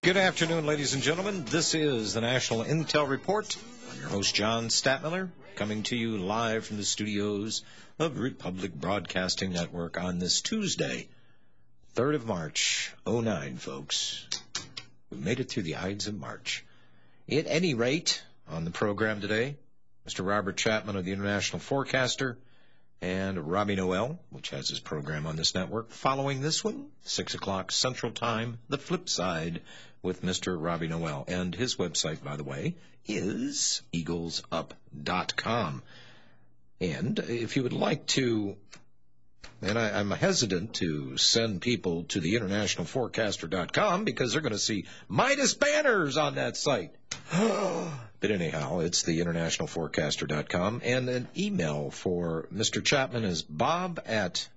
Good afternoon, ladies and gentlemen. This is the National Intel Report. I'm your host, John Statmiller, coming to you live from the studios of Republic Broadcasting Network on this Tuesday, 3rd of March, 09, folks. We made it through the Ides of March. At any rate, on the program today, Mr. Robert Chapman of the International Forecaster and Robbie Noel, which has his program on this network. Following this one, 6 o'clock Central Time, The Flip Side with Mr. Robbie Noel. And his website, by the way, is eaglesup.com. And if you would like to, and I'm hesitant to send people to the internationalforecaster.com because they're going to see Midas banners on that site. But anyhow, it's the internationalforecaster.com. And an email for Mr. Chapman is bob at,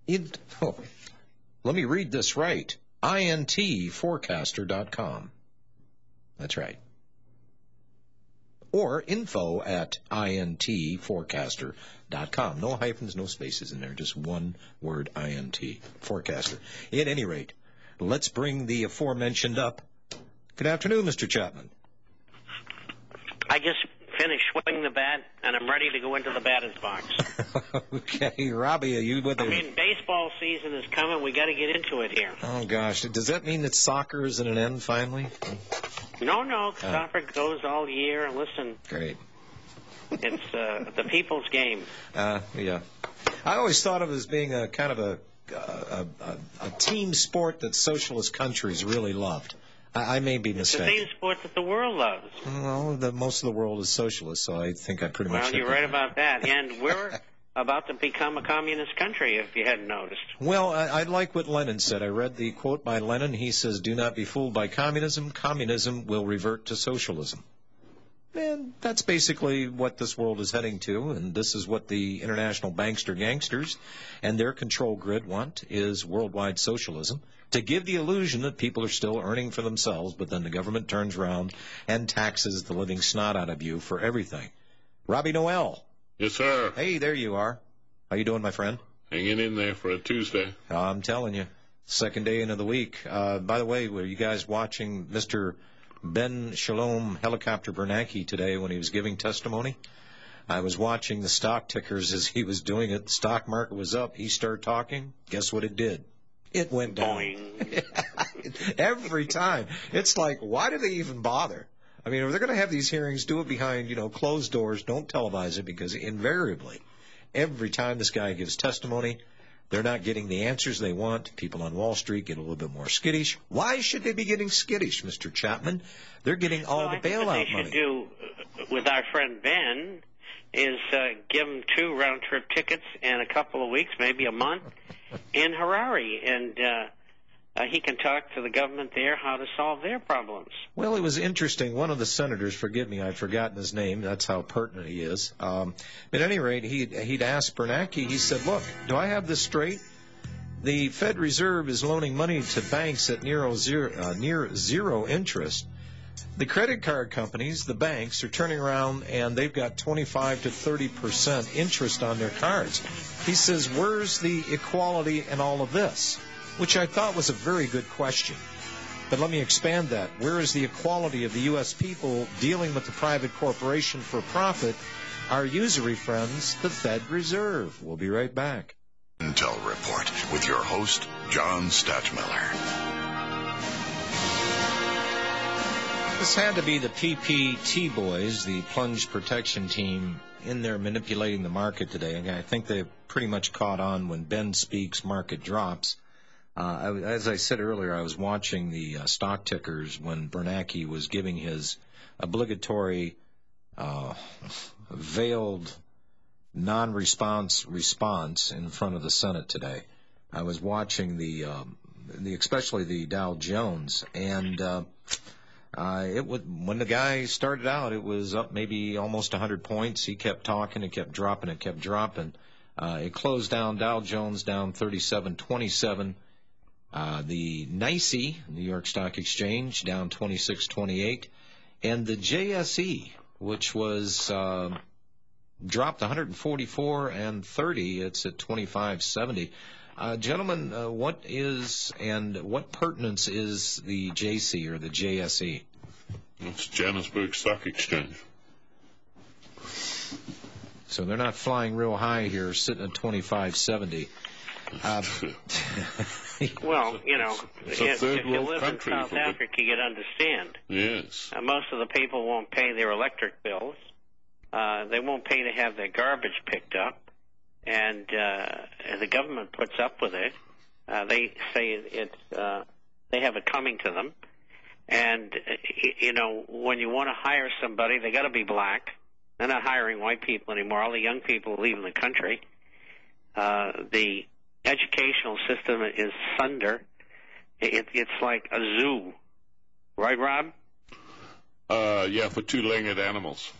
let me read this right, intforecaster.com. That's right. Or info at intforecaster.com. No hyphens, no spaces in there, just one word, INT, forecaster. At any rate, let's bring the aforementioned up. Good afternoon, Mr. Chapman. I just finished swinging the bat, and I'm ready to go into the batter's box. Okay, Robbie, are you with I mean, baseball season is coming. We got to get into it here. Oh, gosh. Does that mean that soccer is at an end finally? No. Soccer goes all year. Listen. Great. It's the people's game. Yeah. I always thought of it as being a kind of a team sport that socialist countries really loved. I may be mistaken. It's the same sport that the world loves. Well, most of the world is socialist, so I think I pretty much... Well, you're right about that. And we're about to become a communist country, if you hadn't noticed. Well, I like what Lenin said. I read the quote by Lenin. He says, "Do not be fooled by communism. Communism will revert to socialism." And that's basically what this world is heading to, and this is what the international bankster gangsters and their control grid want, is worldwide socialism, to give the illusion that people are still earning for themselves, but then the government turns around and taxes the living snot out of you for everything. Robbie Noel. Yes, sir. Hey, there you are. How you doing, my friend? Hanging in there for a Tuesday. I'm telling you, second day into the week. By the way, were you guys watching Mr. Ben Shalom Helicopter Bernanke today when he was giving testimony? I was watching the stock tickers as he was doing it. The stock market was up. He started talking. Guess what it did? It went down. Every time. It's like, why do they even bother? I mean, if they're going to have these hearings, do it behind, closed doors. Don't televise it, because invariably, every time this guy gives testimony, they're not getting the answers they want. People on Wall Street get a little bit more skittish. Why should they be getting skittish, Mr. Chapman? They're getting all the bailout money. What they should do with our friend Ben is give him 2 round-trip tickets in a couple of weeks, maybe a month, in Harare, and he can talk to the government there how to solve their problems. Well, it was interesting. One of the senators, forgive me, I've forgotten his name. That's how pertinent he is. At any rate, he'd asked Bernanke, he said, look, do I have this straight? The Fed Reserve is loaning money to banks at near zero interest. The credit card companies, the banks, are turning around and they've got 25 to 30% interest on their cards. He says, where's the equality in all of this? Which I thought was a very good question. But let me expand that. Where is the equality of the U.S. people dealing with the private corporation for profit? Our usury friends, the Fed Reserve. We'll be right back. Intel Report with your host, John Statmiller. This had to be the PPT boys, the plunge protection team, in there manipulating the market today. And I think they pretty much caught on when Ben speaks, market drops. As I said earlier, I was watching the stock tickers when Bernanke was giving his obligatory veiled non-response response in front of the Senate today. I was watching especially the Dow Jones, and when the guy started out, it was up maybe almost 100 points. He kept talking, it kept dropping, it closed down, Dow Jones down 37.27. The NYSE, New York Stock Exchange, down 26.28, and the JSE, which was dropped 144.30, it's at 25.70. Gentlemen, what pertinence is the JC or the JSE? It's Johannesburg Stock Exchange. So they're not flying real high here, sitting at 2570. Well, you know, It's a if third you world live in country South for the- Africa, you'd understand. Yes. Most of the people won't pay their electric bills. They won't pay to have their garbage picked up, and the government puts up with it. They say they have it coming to them, and you know, when you want to hire somebody, they got to be black. They're not hiring white people anymore. All the young people are leaving the country. The educational system is sunder. It's like a zoo, right, Rob? Yeah, for two-legged animals.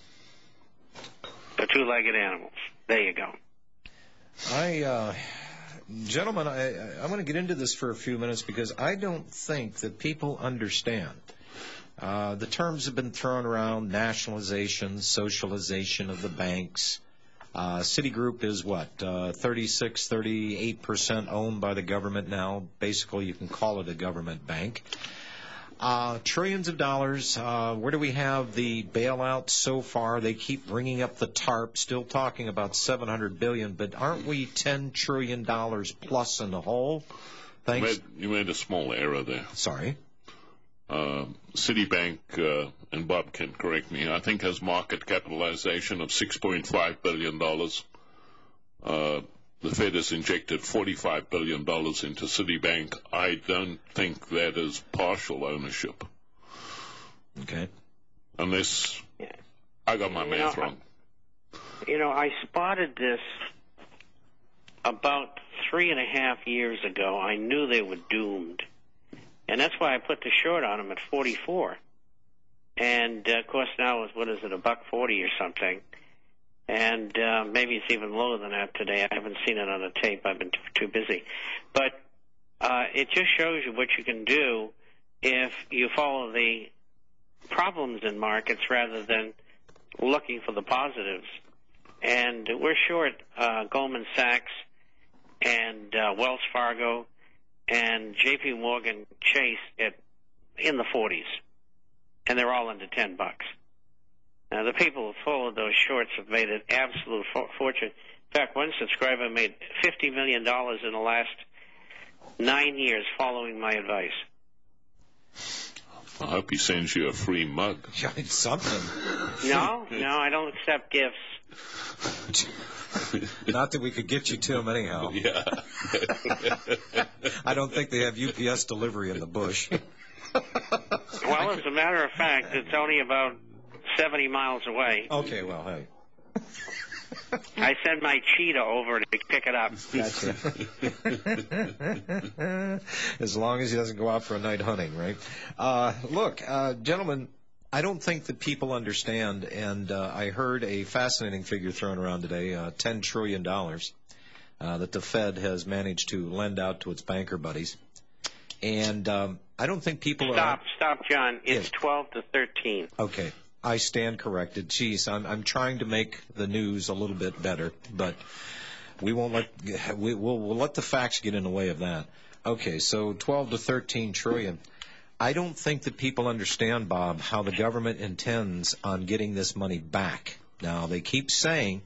For two-legged animals. There you go. Gentlemen, I'm going to get into this for a few minutes because I don't think that people understand. The terms have been thrown around: nationalization, socialization of the banks. Citigroup is what, 38% owned by the government now. Basically, you can call it a government bank. Trillions of dollars. Where do we have the bailout so far? They keep bringing up the TARP, still talking about $700 billion, but aren't we $10 trillion plus in the hole? Thanks. You made a small error there. Sorry. Citibank, and Bob can correct me, I think has market capitalization of $6.5 billion. The Fed has injected $45 billion into Citibank. I don't think that is partial ownership. Okay. Unless I got my math wrong. You know, I spotted this about 3.5 years ago. I knew they were doomed. And that's why I put the short on them at 44. And, of course, now, what is it, $1.40 or something? And maybe it's even lower than that today. I haven't seen it on the tape. I've been too busy. But it just shows you what you can do if you follow the problems in markets rather than looking for the positives. And we're short Goldman Sachs and Wells Fargo and J.P. Morgan Chase in the 40s. And they're all under $10. Now, the people who followed those shorts have made an absolute fortune. In fact, one subscriber made $50 million in the last 9 years following my advice. I hope he sends you a free mug. Something. No, I don't accept gifts. Not that we could get you to them anyhow. Yeah. I don't think they have UPS delivery in the bush. Well, as a matter of fact, it's only about 70 miles away. Okay, well, hey. I send my cheetah over to pick it up. Gotcha. As long as he doesn't go out for a night hunting, right? Look, gentlemen, I don't think that people understand, and I heard a fascinating figure thrown around today, $10 trillion that the Fed has managed to lend out to its banker buddies. And I don't think people Stop, John. It's 12 to 13. Okay. I stand corrected. Geez, I'm trying to make the news a little bit better, but we'll let the facts get in the way of that. Okay, so 12 to 13 trillion. I don't think that people understand, Bob, how the government intends on getting this money back. Now, they keep saying,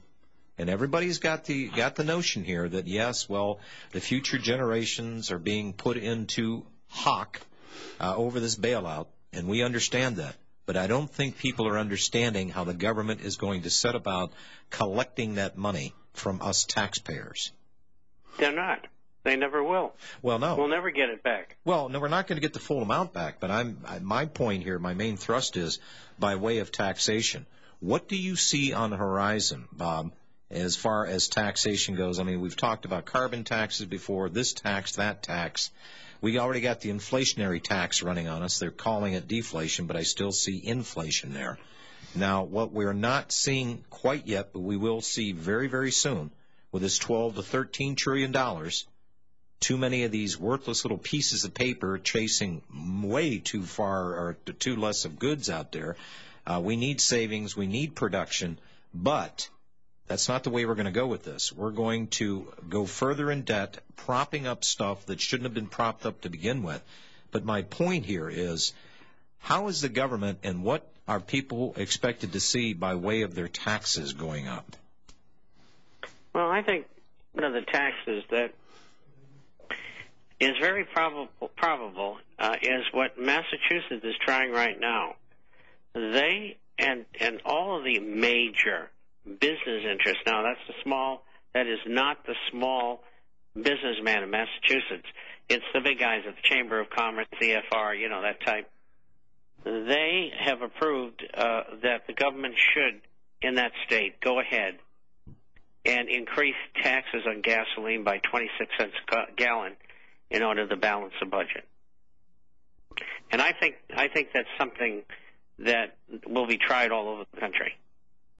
and everybody's got the notion here that, yes, well, the future generations are being put into hock over this bailout, and we understand that. But I don't think people are understanding how the government is going to set about collecting that money from us taxpayers. They're not. They never will. Well, no. We'll never get it back. Well, no, we're not going to get the full amount back. But my point here, my main thrust is by way of taxation. What do you see on the horizon, Bob, as far as taxation goes? I mean, we've talked about carbon taxes before, this tax, that tax. We already got the inflationary tax running on us. They're calling it deflation, but I still see inflation there. Now, what we're not seeing quite yet, but we will see very, very soon, with this $12 to $13 trillion, too many of these worthless little pieces of paper chasing way too far or too less of goods out there. We need savings. We need production. But That's not the way we're going to go with this. We're going to go further in debt, propping up stuff that shouldn't have been propped up to begin with. But my point here is, how is the government and what are people expected to see by way of their taxes going up? Well, I think one of the taxes that is very probable is what Massachusetts is trying right now. They and all of the major business interests. Now, that is not the small businessman in Massachusetts. It's the big guys at the Chamber of Commerce, CFR, that type. They have approved that the government should, in that state, go ahead and increase taxes on gasoline by 26 cents a gallon in order to balance the budget. And I think that's something that will be tried all over the country.